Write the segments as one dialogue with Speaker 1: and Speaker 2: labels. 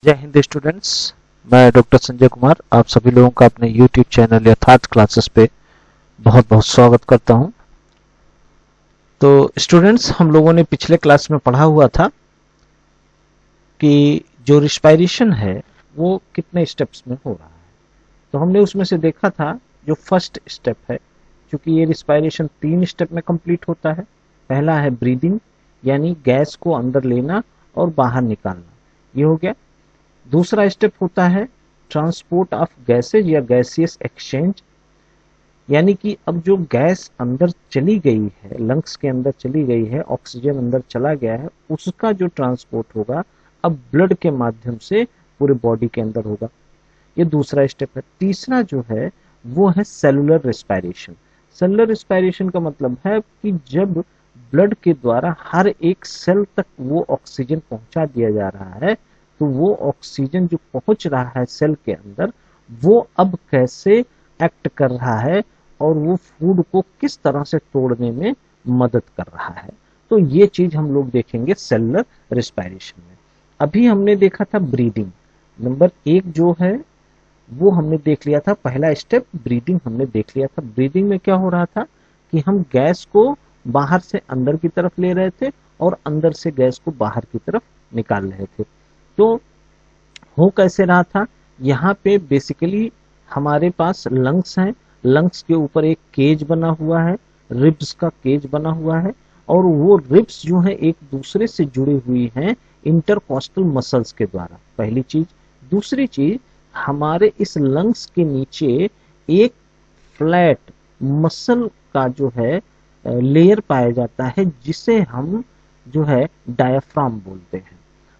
Speaker 1: जय हिंद स्टूडेंट्स। मैं डॉक्टर संजय कुमार आप सभी लोगों का अपने YouTube चैनल यथार्थ क्लासेस पे बहुत बहुत स्वागत करता हूं। तो स्टूडेंट्स, हम लोगों ने पिछले क्लास में पढ़ा हुआ था कि जो रिस्पायरेशन है वो कितने स्टेप्स में हो रहा है। तो हमने उसमें से देखा था जो फर्स्ट स्टेप है, क्योंकि ये रिस्पायरेशन 3 स्टेप में कंप्लीट होता है। पहला है ब्रीदिंग, यानी गैस को अंदर लेना और बाहर निकालना, ये हो गया। दूसरा स्टेप होता है ट्रांसपोर्ट ऑफ गैसेज या गैसियस एक्सचेंज, यानी कि अब जो गैस अंदर चली गई है, लंग्स के अंदर चली गई है, ऑक्सीजन अंदर चला गया है, उसका जो ट्रांसपोर्ट होगा अब ब्लड के माध्यम से पूरे बॉडी के अंदर होगा। ये दूसरा स्टेप है। तीसरा जो है वो है सेलुलर रिस्पायरेशन। सेलुलर रिस्पायरेशन का मतलब है कि जब ब्लड के द्वारा हर एक सेल तक वो ऑक्सीजन पहुंचा दिया जा रहा है, तो वो ऑक्सीजन जो पहुंच रहा है सेल के अंदर, वो अब कैसे एक्ट कर रहा है और वो फूड को किस तरह से तोड़ने में मदद कर रहा है। तो ये चीज हम लोग देखेंगे सेलुलर रिस्पायरेशन में। अभी हमने देखा था ब्रीदिंग। नंबर 1 जो है वो हमने देख लिया था, पहला स्टेप ब्रीदिंग हमने देख लिया था। ब्रीदिंग में क्या हो रहा था कि हम गैस को बाहर से अंदर की तरफ ले रहे थे और अंदर से गैस को बाहर की तरफ निकाल रहे थे। तो हो कैसे रहा था, यहाँ पे बेसिकली हमारे पास लंग्स हैं, लंग्स के ऊपर एक केज बना हुआ है, रिब्स का केज बना हुआ है, और वो रिब्स जो है एक दूसरे से जुड़ी हुई हैं इंटरकॉस्टल मसल्स के द्वारा, पहली चीज। दूसरी चीज, हमारे इस लंग्स के नीचे एक फ्लैट मसल का जो है लेयर पाया जाता है, जिसे हम जो है डायफ्राम बोलते हैं।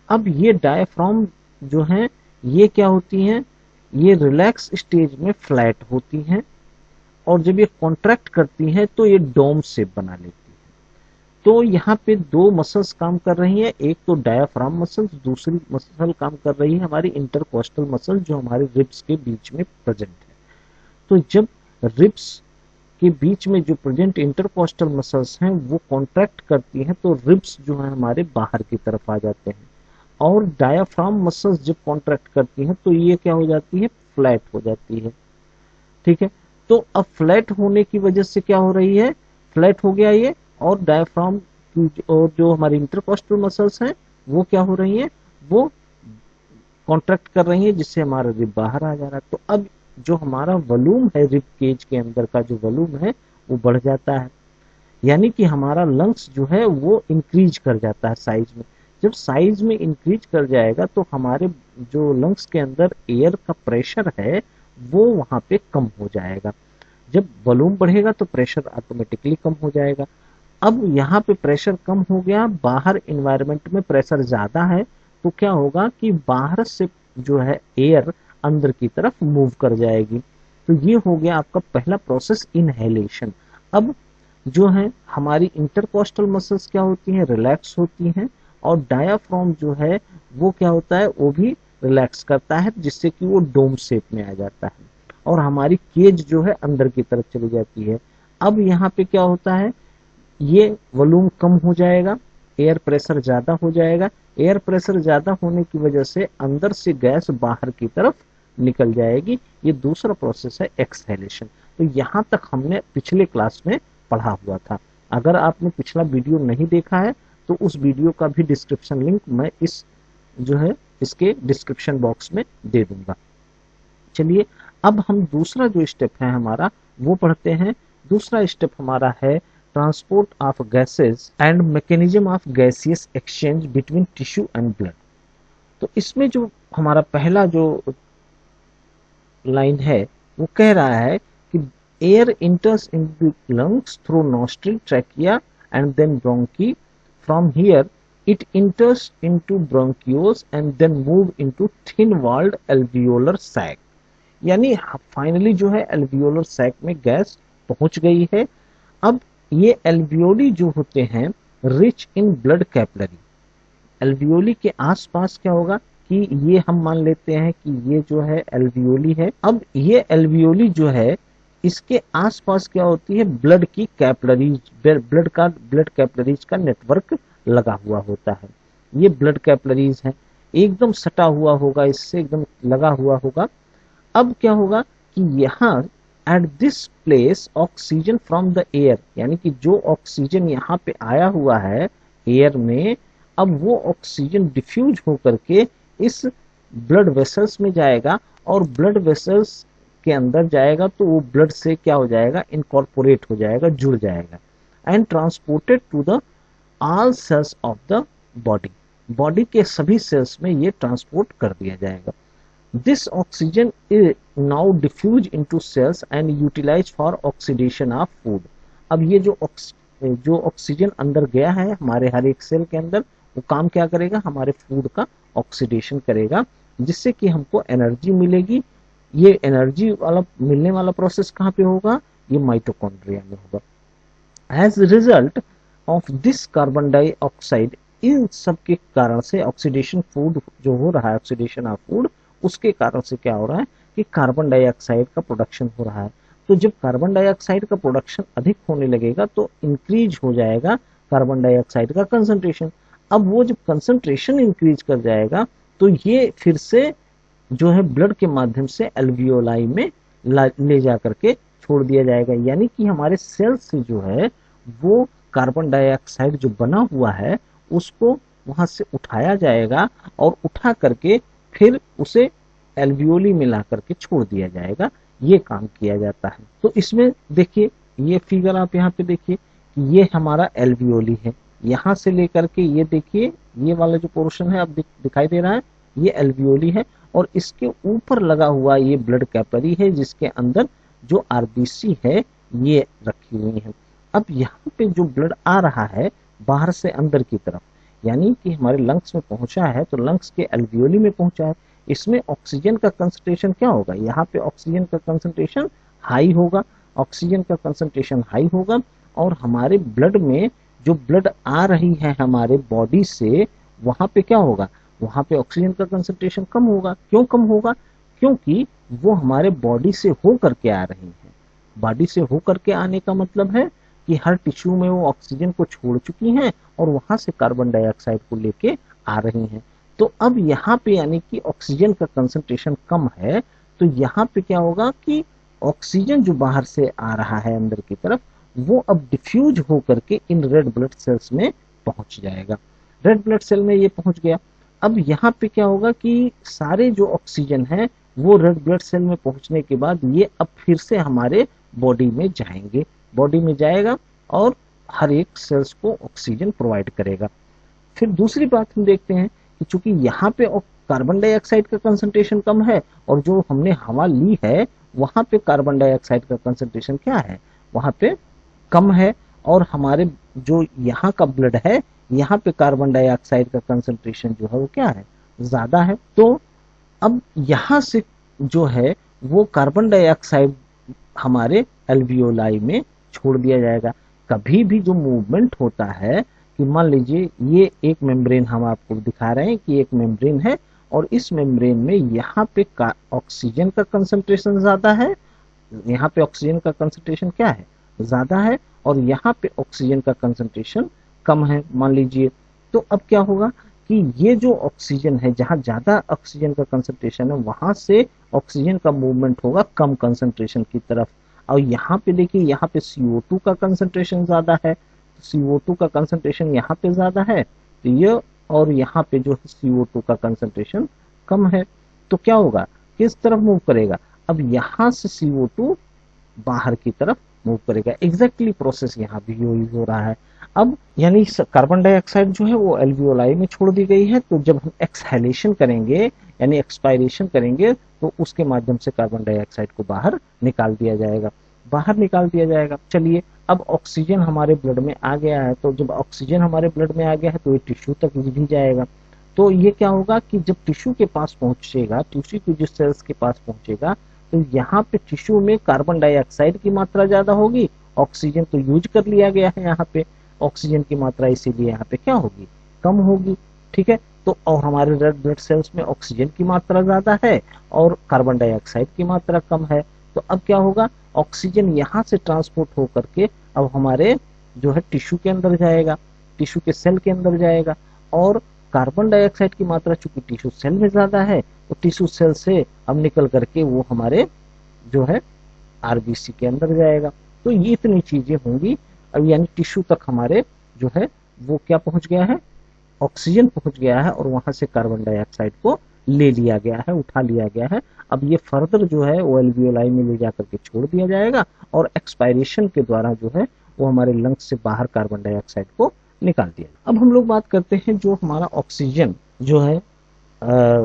Speaker 1: अब ये डायफ्राम जो है ये क्या होती हैं, ये रिलैक्स स्टेज में फ्लैट होती हैं, और जब ये कॉन्ट्रैक्ट करती हैं तो ये डोम शेप बना लेती है। तो यहाँ पे 2 मसल्स काम कर रही हैं, एक तो डायफ्राम मसल्स, दूसरी मसल काम कर रही है हमारी इंटरकोस्टल मसल जो हमारे रिब्स के बीच में प्रेजेंट है। तो जब रिब्स के बीच में जो प्रेजेंट इंटरकोस्टल मसल्स हैं वो कॉन्ट्रैक्ट करती हैं, तो रिब्स जो है हमारे बाहर की तरफ आ जाते हैं, और डायाफ्राम मसल्स जब कॉन्ट्रैक्ट करती हैं तो ये क्या हो जाती है, फ्लैट हो जाती है। ठीक है, तो अब फ्लैट होने की वजह से क्या हो रही है, फ्लैट हो गया ये, और डायाफ्राम और जो हमारी इंटरकोस्टल मसल्स हैं वो क्या हो रही हैं, वो कॉन्ट्रैक्ट कर रही है, जिससे हमारा रिब बाहर आ जा रहा है। तो अब जो हमारा वॉल्यूम है रिब केज के अंदर का जो वॉल्यूम है वो बढ़ जाता है, यानी कि हमारा लंग्स जो है वो इंक्रीज कर जाता है साइज में। जब साइज में इंक्रीज कर जाएगा तो हमारे जो लंग्स के अंदर एयर का प्रेशर है वो वहां पे कम हो जाएगा। जब वॉल्यूम बढ़ेगा तो प्रेशर ऑटोमेटिकली कम हो जाएगा। अब यहाँ पे प्रेशर कम हो गया, बाहर इन्वायरमेंट में प्रेशर ज्यादा है, तो क्या होगा कि बाहर से जो है एयर अंदर की तरफ मूव कर जाएगी। तो ये हो गया आपका पहला प्रोसेस, इनहेलेशन। अब जो है हमारी इंटरकोस्टल मसल्स क्या होती हैं, रिलैक्स होती हैं, और डायाफ्राम जो है वो क्या होता है, वो भी रिलैक्स करता है, जिससे कि वो डोम शेप में आ जाता है, और हमारी केज जो है अंदर की तरफ चली जाती है। अब यहाँ पे क्या होता है, ये वॉल्यूम कम हो जाएगा, एयर प्रेशर ज्यादा हो जाएगा। एयर प्रेशर ज्यादा होने की वजह से अंदर से गैस बाहर की तरफ निकल जाएगी। ये दूसरा प्रोसेस है एक्सहेलेशन। तो यहाँ तक हमने पिछले क्लास में पढ़ा हुआ था। अगर आपने पिछला वीडियो नहीं देखा है तो उस वीडियो का भी डिस्क्रिप्शन लिंक मैं इस जो है इसके डिस्क्रिप्शन बॉक्स में दे दूंगा। चलिए अब हम दूसरा जो स्टेप है हमारा वो पढ़ते हैं। दूसरा स्टेप हमारा है transport of gases and mechanism of gaseous exchange between tissue and blood. तो इसमें जो हमारा पहला जो लाइन है वो कह रहा है कि air enters into lungs through nostril, trachea and then bronchi. From here it enters into bronchioles and then move into thin walled alveolar sac। यानी फाइनली जो है एल्वियोलर सैक में गैस पहुंच गई है। अब ये एल्वियोली जो होते हैं rich in blood capillary, alveoli के आसपास क्या होगा कि ये हम मान लेते हैं कि ये जो है एल्वियोली है। अब ये एल्वियोली जो है इसके आसपास क्या होती है, ब्लड की कैपिलरीज, ब्लड कैपिलरीज का नेटवर्क लगा हुआ होता है। ये ब्लड कैपिलरीज है। एकदम सटा हुआ होगा, इससे एकदम लगा हुआ होगा। अब क्या होगा कि यहाँ at this place oxygen from the air, यानी कि जो ऑक्सीजन यहाँ पे आया हुआ है एयर में, अब वो ऑक्सीजन डिफ्यूज होकर के इस ब्लड वेसल्स में जाएगा और ब्लड वेसल्स के अंदर जाएगा, तो वो ब्लड से क्या हो जाएगा, इनकॉर्पोरेट हो जाएगा, जुड़ जाएगा, and transported to the all cells of the body, body के सभी सेल्स में ये ट्रांसपोर्ट कर दिया जाएगा। This oxygen is now diffuse into cells and utilize for oxidation of food. अब ये जो ऑक्सीजन अंदर गया है हमारे हर एक सेल के अंदर, वो काम क्या करेगा, हमारे फूड का ऑक्सीडेशन करेगा, जिससे कि हमको एनर्जी मिलेगी। ये एनर्जी वाला मिलने वाला प्रोसेस कहाँ पे होगा, ये माइटोकॉन्ड्रिया में होगा। As result of this carbon dioxide, इन सब के कारण से ऑक्सीडेशन फूड जो हो रहा है, ऑक्सीडेशन ऑफ फूड, उसके कारण से क्या हो रहा है कि कार्बन डाइऑक्साइड का प्रोडक्शन हो रहा है। तो जब कार्बन डाइऑक्साइड का प्रोडक्शन अधिक होने लगेगा तो इंक्रीज हो जाएगा कार्बन डाइऑक्साइड का कंसंट्रेशन। अब वो जब कंसंट्रेशन इंक्रीज कर जाएगा तो ये फिर से जो है ब्लड के माध्यम से एल्वियोलाई में ले जा करके छोड़ दिया जाएगा, यानी कि हमारे सेल से जो है वो कार्बन डाइऑक्साइड जो बना हुआ है उसको वहां से उठाया जाएगा और उठा करके फिर उसे एल्वियोली में ला करके छोड़ दिया जाएगा। ये काम किया जाता है। तो इसमें देखिए ये फिगर आप यहाँ पे देखिए कि ये हमारा एल्वियोली है, यहाँ से लेकर के ये देखिए ये वाला जो पोर्शन है अब दिखाई दे रहा है, ये एल्वियोली है, और इसके ऊपर लगा हुआ ये ब्लड कैपरी है जिसके अंदर जो आरबीसी है ये रखी हुई है। अब यहाँ पे जो ब्लड आ रहा है बाहर से अंदर की तरफ, यानी कि हमारे लंग्स में पहुंचा है, तो लंग्स के एल्वियोली में पहुंचा है, इसमें ऑक्सीजन का कंसंट्रेशन क्या होगा, यहाँ पे ऑक्सीजन का कंसंट्रेशन हाई होगा, ऑक्सीजन का कंसंट्रेशन हाई होगा, और हमारे ब्लड में जो ब्लड आ रही है हमारे बॉडी से, वहां पे क्या होगा, वहां पे ऑक्सीजन का कंसंट्रेशन कम होगा। क्यों कम होगा, क्योंकि वो हमारे बॉडी से होकर के आ रही है। बॉडी से होकर के आने का मतलब है कि हर टिश्यू में वो ऑक्सीजन को छोड़ चुकी हैं और वहां से कार्बन डाइऑक्साइड को लेके आ रही हैं। तो अब यहाँ पे यानी कि ऑक्सीजन का कंसंट्रेशन कम है, तो यहाँ पे क्या होगा कि ऑक्सीजन जो बाहर से आ रहा है अंदर की तरफ, वो अब डिफ्यूज होकर के इन रेड ब्लड सेल्स में पहुंच जाएगा। रेड ब्लड सेल में ये पहुंच गया। अब यहाँ पे क्या होगा कि सारे जो ऑक्सीजन है वो रेड ब्लड सेल में पहुंचने के बाद ये अब फिर से हमारे बॉडी में जाएंगे, बॉडी में जाएगा और हर एक सेल्स को ऑक्सीजन प्रोवाइड करेगा। फिर दूसरी बात हम देखते हैं कि चूंकि यहाँ पे कार्बन डाइऑक्साइड का कंसंट्रेशन कम है और जो हमने हवा ली है वहां पे कार्बन डाइऑक्साइड का कंसंट्रेशन क्या है, वहां पे कम है, और हमारे जो यहाँ का ब्लड है यहाँ पे कार्बन डाइऑक्साइड का कंसंट्रेशन जो है वो क्या है, ज्यादा है। तो अब यहाँ से जो है वो कार्बन डाइऑक्साइड हमारे एल्वियोलाई में छोड़ दिया जाएगा। कभी भी जो मूवमेंट होता है कि मान लीजिए ये एक मेम्ब्रेन हम आपको दिखा रहे हैं कि एक मेम्ब्रेन है और इस मेम्ब्रेन में यहाँ पे ऑक्सीजन का कंसंट्रेशन ज्यादा है, यहाँ पे ऑक्सीजन का कंसंट्रेशन क्या है, ज्यादा है, और यहाँ पे ऑक्सीजन का कंसंट्रेशन कम है मान लीजिए। तो अब क्या होगा कि ये जो ऑक्सीजन है, जहाँ ज्यादा ऑक्सीजन का कंसंट्रेशन है वहां से ऑक्सीजन का मूवमेंट होगा कम कंसंट्रेशन की तरफ। और यहाँ पे देखिए यहाँ पे CO2 का कंसंट्रेशन ज्यादा है, CO2 का कंसंट्रेशन यहाँ पे ज्यादा है, तो ये और यहाँ पे जो CO2 का कंसंट्रेशन कम है। तो क्या होगा, किस तरफ मूव करेगा, अब यहाँ से CO2 बाहर की तरफ मूव करेगा। एग्जैक्टली प्रोसेस यहाँ भी हो रहा है। अब यानी कार्बन डाइऑक्साइड जो है वो एल्वियोलाई में छोड़ दी गई है, तो जब हम एक्सहेलेशन करेंगे यानी एक्सपायरेशन करेंगे तो उसके माध्यम से कार्बन डाइऑक्साइड को बाहर निकाल दिया जाएगा, बाहर निकाल दिया जाएगा। चलिए अब ऑक्सीजन हमारे ब्लड में आ गया है, तो जब ऑक्सीजन हमारे ब्लड में आ गया है तो ये टिश्यू तक भी जाएगा। तो ये क्या होगा कि जब टिश्यू के पास पहुंचेगा, टिश्यू की जो सेल्स के पास पहुंचेगा, तो यहाँ पे टिश्यू में कार्बन डाइऑक्साइड की मात्रा ज्यादा होगी, ऑक्सीजन तो यूज कर लिया गया है यहाँ पे, ऑक्सीजन की मात्रा इसीलिए यहाँ पे क्या होगी, कम होगी। ठीक है, तो और हमारे रेड ब्लड सेल्स में ऑक्सीजन की मात्रा ज्यादा है और कार्बन डाइऑक्साइड की मात्रा कम है। तो अब क्या होगा, ऑक्सीजन यहाँ से ट्रांसपोर्ट होकर के अब हमारे जो है टिश्यू के अंदर जाएगा, टिश्यू के सेल के अंदर जाएगा, और कार्बन डाइऑक्साइड की मात्रा चूंकि टिश्यू सेल में ज्यादा है तो टिश्यू सेल से अब निकल करके वो हमारे जो है आरबीसी के अंदर जाएगा। तो ये इतनी चीजें होंगी। अब यानी टिश्यू तक हमारे जो है वो क्या पहुंच गया है, ऑक्सीजन पहुंच गया है और वहां से कार्बन डाइऑक्साइड को ले लिया गया है, उठा लिया गया है। अब ये फर्दर जो है वो एल्वियोलाई में ले जाकर के छोड़ दिया जाएगा और एक्सपायरेशन के द्वारा जो है वो हमारे लंग्स से बाहर कार्बन डाइऑक्साइड को निकाल दिया। अब हम लोग बात करते हैं जो हमारा ऑक्सीजन जो है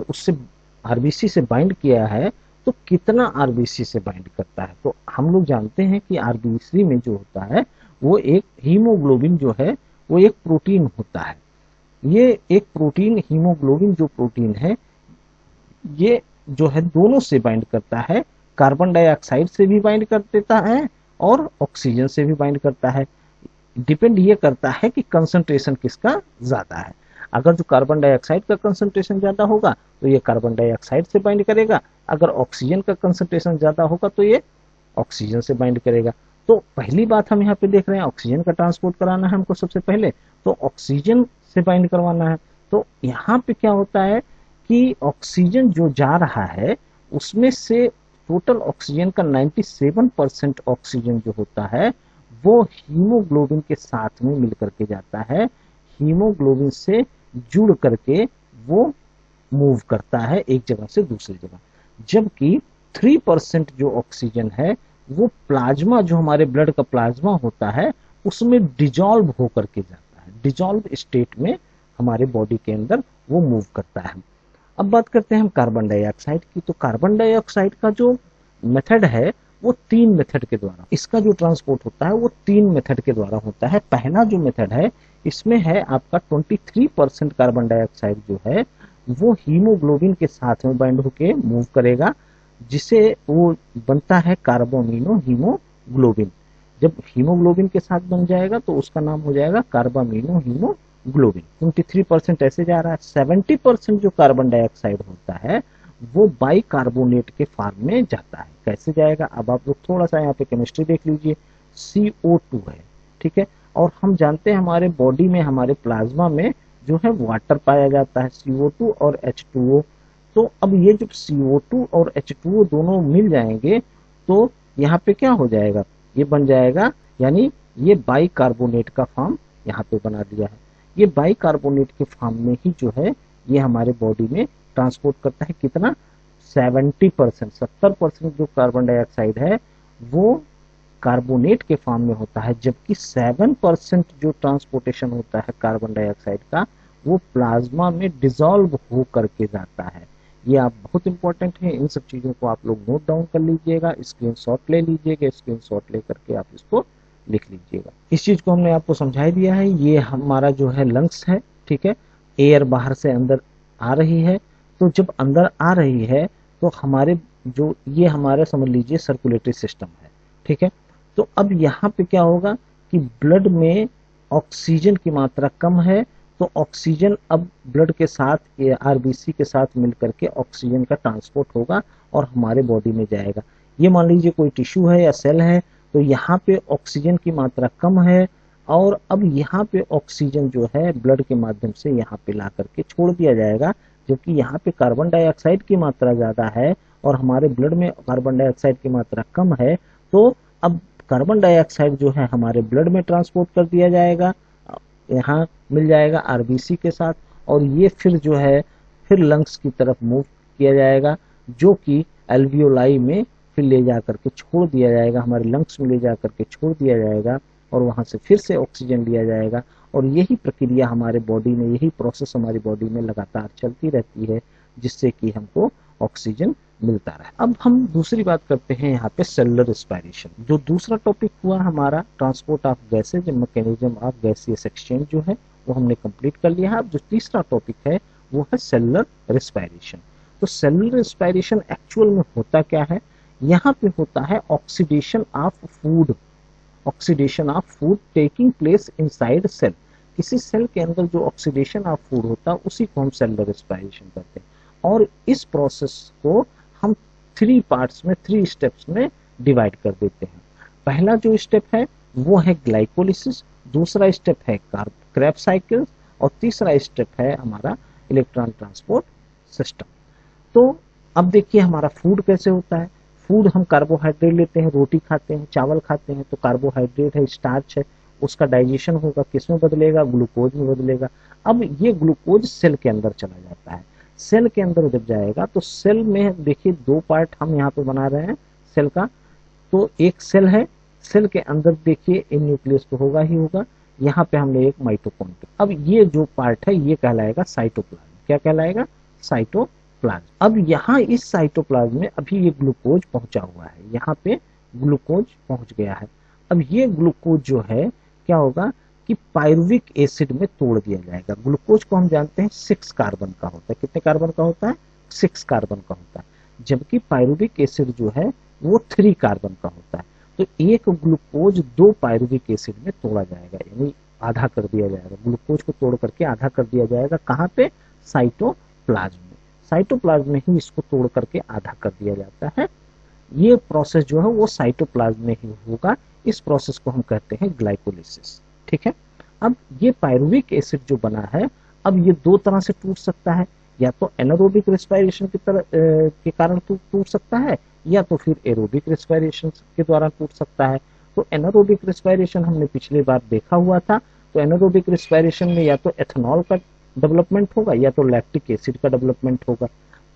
Speaker 1: उससे आरबीसी से बाइंड किया है तो कितना आरबीसी से बाइंड करता है। तो हम लोग जानते हैं कि आरबीसी में जो होता है वो एक हीमोग्लोबिन जो है वो एक प्रोटीन होता है। ये एक प्रोटीन हीमोग्लोबिन जो प्रोटीन है ये जो है दोनों से बाइंड करता है, कार्बन डाइऑक्साइड से भी बाइंड कर देता है और ऑक्सीजन से भी बाइंड करता है। डिपेंड ये करता है कि कंसंट्रेशन किसका ज्यादा है। अगर जो कार्बन डाइऑक्साइड का कंसंट्रेशन ज्यादा होगा तो ये कार्बन डाइऑक्साइड से बाइंड करेगा, अगर ऑक्सीजन का कंसंट्रेशन ज्यादा होगा तो ये ऑक्सीजन से बाइंड करेगा। तो पहली बात हम यहाँ पे देख रहे हैं ऑक्सीजन का ट्रांसपोर्ट कराना है हमको सबसे पहले, तो ऑक्सीजन से बाइंड करवाना है। तो यहाँ पे क्या होता है कि ऑक्सीजन जो जा रहा है उसमें से टोटल ऑक्सीजन का 97% ऑक्सीजन जो होता है वो हीमोग्लोबिन के साथ में मिल करके जाता है, हीमोग्लोबिन से जुड़ करके वो मूव करता है एक जगह से दूसरी जगह। जबकि 3% जो ऑक्सीजन है वो प्लाज्मा जो हमारे ब्लड का प्लाज्मा होता है उसमें डिजॉल्व होकर के जाता है, डिजॉल्व स्टेट में हमारे बॉडी के अंदर वो मूव करता है। अब बात करते हैं हम कार्बन डाइऑक्साइड की। तो कार्बन डाइऑक्साइड का जो मेथड है वो 3 मेथड के द्वारा, इसका जो ट्रांसपोर्ट होता है वो 3 मेथड के द्वारा होता है। पहला जो मेथड है इसमें है आपका 23% कार्बन डाइऑक्साइड जो है वो हीमोग्लोबिन के साथ में बाइंड होके मूव करेगा, जिसे वो बनता है कार्बामिनो हीमोग्लोबिन। जब हीमोग्लोबिन के साथ बन जाएगा तो उसका नाम हो जाएगा कार्बामिनो हीमोग्लोबिन। 23% ऐसे जा रहा है। 70% जो कार्बन डाइऑक्साइड होता है वो बाइकार्बोनेट के फॉर्म में जाता है। कैसे जाएगा, अब आप लोग थोड़ा सा यहाँ पे केमिस्ट्री देख लीजिए। CO2 है, ठीक है, और हम जानते हैं हमारे बॉडी में, हमारे प्लाज्मा में जो है वाटर पाया जाता है, CO2 और H2O। तो अब ये जब CO2 और H2O दोनों मिल जाएंगे तो यहाँ पे क्या हो जाएगा, ये बन जाएगा, यानी ये बाइकार्बोनेट का फॉर्म यहाँ पे बना दिया है। ये बाइकार्बोनेट के फॉर्म में ही जो है ये हमारे बॉडी में ट्रांसपोर्ट करता है कितना, 70%, 70% जो कार्बन डाइऑक्साइड है वो कार्बोनेट के फॉर्म में होता है, जबकि 7% जो ट्रांसपोर्टेशन होता है कार्बन डाइऑक्साइड का वो प्लाज्मा में डिसॉल्व हो करके जाता है। ये आप बहुत इंपॉर्टेंट है, इन सब चीजों को आप लोग नोट डाउन कर लीजिएगा, स्क्रीनशॉट ले लीजिएगा, स्क्रीनशॉट ले करके आप इसको लिख लीजिएगा। इस चीज को हमने आपको समझा दिया है। ये हमारा जो है लंग्स है, ठीक है, एयर बाहर से अंदर आ रही है। तो जब अंदर आ रही है तो हमारे जो ये हमारा समझ लीजिए सर्कुलेटरी सिस्टम है, ठीक है। तो अब यहाँ पे क्या होगा कि ब्लड में ऑक्सीजन की मात्रा कम है तो ऑक्सीजन अब ब्लड के साथ आरबीसी के साथ मिलकर के ऑक्सीजन का ट्रांसपोर्ट होगा और हमारे बॉडी में जाएगा। ये मान लीजिए कोई टिश्यू है या सेल है तो यहाँ पे ऑक्सीजन की मात्रा कम है और अब यहाँ पे ऑक्सीजन जो है ब्लड के माध्यम से यहाँ पे ला करके छोड़ दिया जाएगा, जबकि यहाँ पे कार्बन डाइऑक्साइड की मात्रा ज्यादा है और हमारे ब्लड में कार्बन डाइऑक्साइड की मात्रा कम है। तो अब कार्बन डाइऑक्साइड जो है हमारे ब्लड में ट्रांसपोर्ट कर दिया जाएगा, यहाँ मिल जाएगा आरबीसी के साथ, और ये फिर जो है फिर लंग्स की तरफ मूव किया जाएगा, जो कि एल्वियोलाई में फिर ले जा करके छोड़ दिया जाएगा, हमारे लंग्स में ले जा करके छोड़ दिया जाएगा और वहां से फिर से ऑक्सीजन लिया जाएगा। और यही प्रक्रिया हमारे बॉडी में, यही प्रोसेस हमारी बॉडी में लगातार चलती रहती है, जिससे कि हमको ऑक्सीजन मिलता रहे। अब हम दूसरी बात करते हैं यहाँ पे सेलुलर रेस्पिरेशन। जो दूसरा टॉपिक हुआ हमारा transport of gases, mechanism of gaseous exchange जो है वो हमने कंप्लीट कर लिया है। अब जो तीसरा टॉपिक है वो है सेलुलर रेस्पिरेशन। तो सेलुलर रेस्पिरेशन एक्चुअल में होता क्या है, यहाँ पे होता है oxidation of food, oxidation of food taking place inside cell. किसी सेल के अंदर जो ऑक्सीडेशन ऑफ फूड होता है उसी को हम सेलुलर रेस्पिरेशन कहते हैं। और इस प्रोसेस को हम 3 पार्ट्स में, 3 स्टेप्स में डिवाइड कर देते हैं। पहला जो स्टेप है वो है ग्लाइकोलिसिस, दूसरा स्टेप है क्रेब्स साइकिल और तीसरा स्टेप है हमारा इलेक्ट्रॉन ट्रांसपोर्ट सिस्टम। तो अब देखिए हमारा फूड कैसे होता है। फूड हम कार्बोहाइड्रेट लेते हैं, रोटी खाते हैं, चावल खाते हैं, तो कार्बोहाइड्रेट है, स्टार्च है, उसका डाइजेशन होगा, किसमें बदलेगा, ग्लूकोज में बदलेगा। अब ये ग्लूकोज सेल के अंदर चला जाता है। सेल के अंदर जब जाएगा तो सेल में देखिए दो पार्ट हम यहाँ पे बना रहे हैं सेल का। तो एक सेल है, सेल के अंदर देखिए इन न्यूक्लियस तो होगा ही होगा, यहाँ पे हमने एक माइटोकॉन्ड्रिया। अब ये जो पार्ट है ये कहलाएगा साइटोप्लाज्म। क्या कहलाएगा? साइटोप्लाज्म। अब यहाँ इस साइटोप्लाज्म में अभी ये ग्लूकोज पहुंचा हुआ है, यहाँ पे ग्लूकोज पहुंच गया है। अब ये ग्लूकोज जो है क्या होगा कि पायरुविक एसिड में तोड़ दिया जाएगा। ग्लूकोज को हम जानते हैं 6 कार्बन का होता है। कितने कार्बन का होता है? 6 कार्बन का होता है, जबकि पायरुविक एसिड जो है वो 3 कार्बन का होता है। तो एक ग्लूकोज 2 पायरुविक एसिड में तोड़ा जाएगा, यानी आधा कर दिया जाएगा। ग्लूकोज को तोड़ करके आधा कर दिया जाएगा। कहाँ पे? साइटोप्लाज्म में। साइटोप्लाज्म में ही इसको तोड़ करके आधा कर दिया जाता है। ये प्रोसेस जो है वो साइटोप्लाज्म में ही होगा। इस प्रोसेस को हम कहते हैं ग्लाइकोलिसिस। ठीक है। अब ये पायरुविक एसिड जो बना है, अब ये दो तरह से टूट सकता है, या तो एनारोबिक रेस्पिरेशन की तरह के कारण टूट सकता है, या तो फिर एरोबिक रेस्पिरेशन के द्वारा टूट सकता है। तो एनारोबिक रेस्पिरेशन हमने पिछली बार देखा हुआ था। तो एनारोबिक रेस्पिरेशन में या तो एथेनॉल का डेवलपमेंट होगा या तो लैक्टिक एसिड का डेवलपमेंट होगा।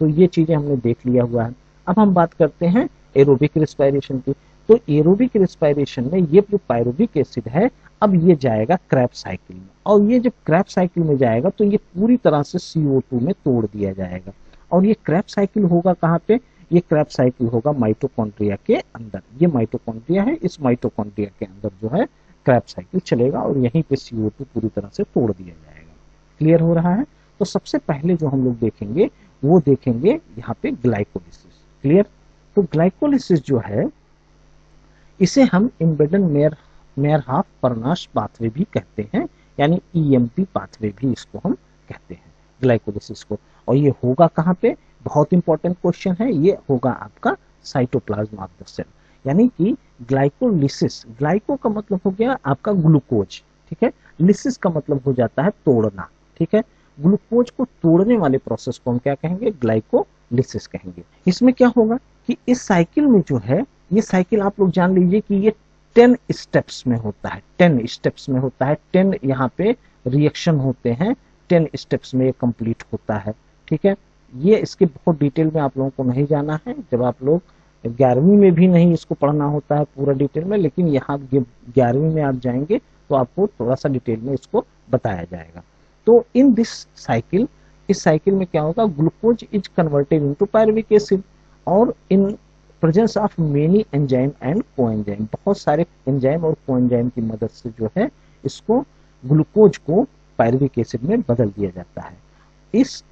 Speaker 1: तो ये चीजें हमने देख लिया हुआ है। अब हम बात करते हैं एरोबिक रेस्पिरेशन की। तो एरोबिक रेस्पिरेशन में ये जो पायरुविक एसिड है, अब ये जाएगा क्रेब्स साइकिल में, और ये जब क्रेब्स साइकिल में जाएगा तो ये पूरी तरह से CO2 में तोड़ दिया जाएगा। और ये क्रेब्स साइकिल होगा कहाँ पे? ये क्रेब्स साइकिल होगा माइटोकॉन्ड्रिया के अंदर। ये माइटोकॉन्ड्रिया है, इस माइटोकॉन्ड्रिया के अंदर जो है क्रेब्स साइकिल चलेगा और यहीं पे CO2 पूरी तरह से तोड़ दिया जाएगा। क्लियर हो रहा है? तो सबसे पहले जो हम लोग देखेंगे वो देखेंगे यहाँ पे ग्लाइकोलिसिस। क्लियर? तो ग्लाइकोलिसिस जो है इसे हम इम्बेडन मेयरहाफ परनाश पाथवे भी कहते हैं, यानी EMP पाथवे भी इसको हम कहते हैं ग्लाइकोलिसिस को। और ये होगा कहाँ पे? बहुत इंपॉर्टेंट क्वेश्चन है। ये होगा आपका साइटोप्लाज्म ऑफ द सेल। यानी कि ग्लाइकोलिसिस, ग्लाइको का मतलब हो गया आपका ग्लूकोज, ठीक है। लिसिस का मतलब हो जाता है तोड़ना, ठीक है। ग्लूकोज को तोड़ने वाले प्रोसेस को हम क्या कहेंगे? ग्लाइकोलिसिस कहेंगे। इसमें क्या होगा कि इस साइकिल में जो है, ये साइकिल आप लोग जान लीजिए कि ये 10 स्टेप्स में होता है। 10 स्टेप्स में होता है। 10 यहाँ पे रिएक्शन होते हैं, 10 स्टेप्स में ये कंप्लीट होता है, ठीक है। ये इसके बहुत डिटेल में आप लोगों को नहीं जाना है। जब आप लोग 11वीं में भी नहीं इसको पढ़ना होता है पूरा डिटेल में, लेकिन यहाँ 11वीं में आप जाएंगे तो आपको थोड़ा सा डिटेल में इसको बताया जाएगा। तो इन दिस साइकिल, इस साइकिल में क्या होगा? Glucose is converted into pyruvic acid, और in presence of many enzyme and coenzyme, बहुत सारे एंजाइम और कोएंजाइम की मदद से जो है इसको ग्लूकोज को पायरुविक एसिड में बदल दिया जाता है। इस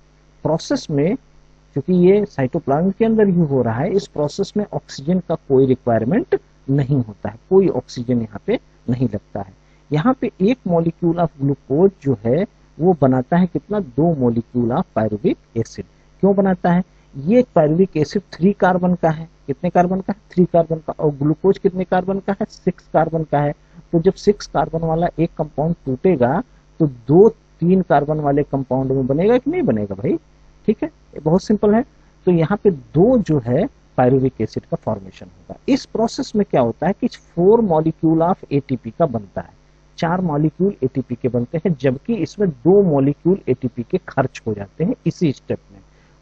Speaker 1: प्रोसेस में, क्योंकि ये साइटोप्लाज्म के अंदर ही हो रहा है, इस प्रोसेस में ऑक्सीजन का कोई रिक्वायरमेंट नहीं होता है, कोई ऑक्सीजन यहाँ पे नहीं लगता है। यहाँ पे एक मॉलिक्यूल ऑफ ग्लूकोज जो है वो बनाता है कितना? 2 मॉलिक्यूल ऑफ पायरुविक एसिड। क्यों बनाता है? ये पायरुविक एसिड 3 कार्बन का है। कितने कार्बन का है? 3 कार्बन का। और ग्लूकोज कितने कार्बन का है? 6 कार्बन का है। तो जब 6 कार्बन वाला एक कंपाउंड टूटेगा तो 2-3 कार्बन वाले कंपाउंड में बनेगा कि नहीं बनेगा भाई? ठीक है, ये बहुत सिंपल है। तो यहाँ पे 2 जो है पायरुविक एसिड का फॉर्मेशन होगा। इस प्रोसेस में क्या होता है कि 4 मॉलिक्यूल ऑफ ATP का बनता है। 4 मॉलिक्यूल ATP के बनते हैं, जबकि इसमें 2 मॉलिक्यूल ATP के खर्च हो जाते हैं इसी स्टेप में।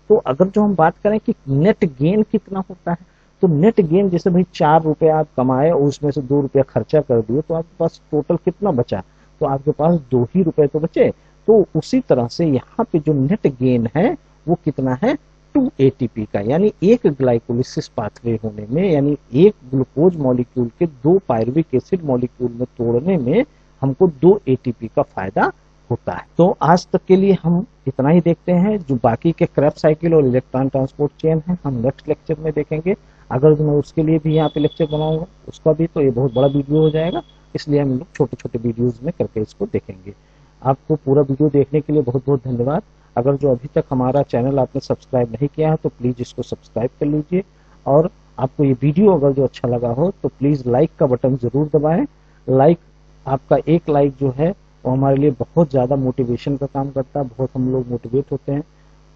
Speaker 1: तो अगर जो हम बात करें कि नेट गेन कितना होता है, तो नेट गेन जैसे भाई 4 रुपए आप कमाए और उसमें से 2 रुपया खर्चा कर दिए, तो आपके पास टोटल कितना बचा? तो आपके पास 2 ही रुपए तो बचे। तो उसी तरह से यहाँ पे जो नेट गेन है वो कितना है? 2 ATP का। यानी एक ग्लाइकोलिसिस पाथवे होने में, यानी एक ग्लूकोज मॉलिक्यूल के 2 पायरुविक एसिड मॉलिक्यूल में तोड़ने में हमको 2 ATP का फायदा होता है। तो आज तक के लिए हम इतना ही देखते हैं। जो बाकी के क्रेब्स साइकिल और इलेक्ट्रॉन ट्रांसपोर्ट चेन है हम नेक्स्ट लेक्चर में देखेंगे। अगर मैं उसके लिए भी यहाँ पे लेक्चर बनाऊंगा उसका भी, तो ये बहुत बड़ा वीडियो हो जाएगा, इसलिए हम लोग छोटे छोटे वीडियोज में करके इसको देखेंगे। आपको पूरा वीडियो देखने के लिए बहुत बहुत धन्यवाद। अगर जो अभी तक हमारा चैनल आपने सब्सक्राइब नहीं किया है तो प्लीज इसको सब्सक्राइब कर लीजिए, और आपको ये वीडियो अगर जो अच्छा लगा हो तो प्लीज लाइक का बटन जरूर दबाएं। लाइक, आपका एक लाइक जो है वो हमारे लिए बहुत ज़्यादा मोटिवेशन का काम करता है, बहुत हम लोग मोटिवेट होते हैं।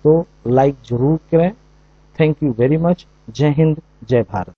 Speaker 1: तो लाइक जरूर करें। Thank you very much. जय हिंद, जय भारत।